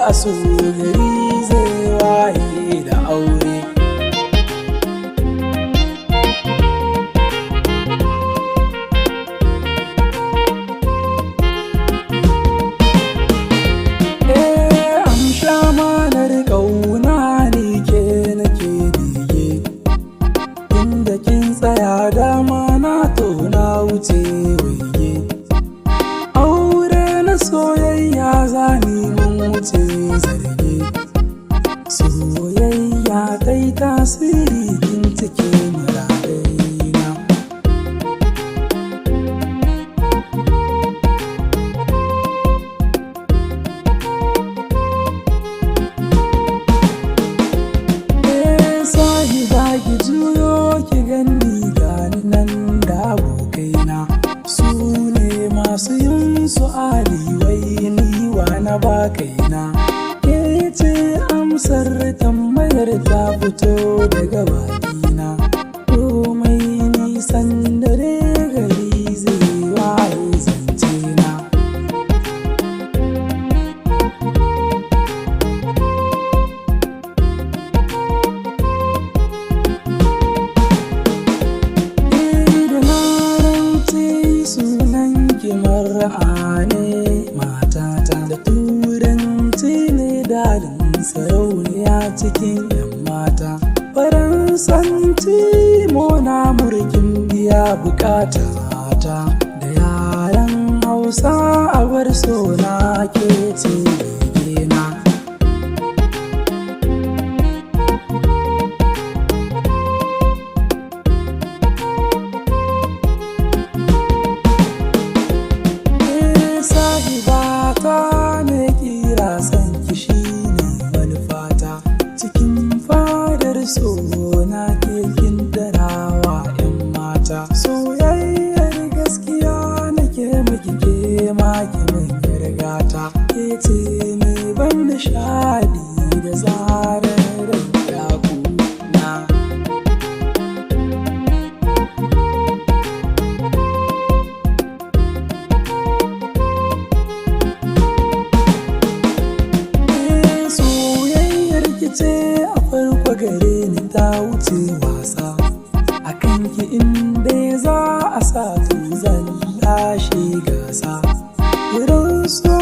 a so gari zai waye da aure. Amsha amanar ƙauna ne ke nake bege, inda kin tsaya dama na to na wuce waye. Aure na soyayya zani mun wuce zarge, soyayya kai tasiri kin cike muradaina. Sahiba ki juyo ki ganni gani nan da abokaina, su ne masu yin su'ali wai ni wa na ba kaina. Ke ce amsar tambayar ta fito daga bakina, komai nisan dare gari zai waye zance na. Mar'ane matata da turanci ne dalin sarauniya cikin 'yan mata. Faransanci mona murkin biya bukata ta, da yaren Hausa a bar sona ke ce begena. Sona kekin darawa 'yan mata, soyayyar gaskiya nake miki ke maki min yargata. Ke ce mai ban nishadi da zarar da kuna. Soyayyar ki ce a farko gare ni ta wuce wasa, a kanki inda za a sa zan lashe gasa. Irin so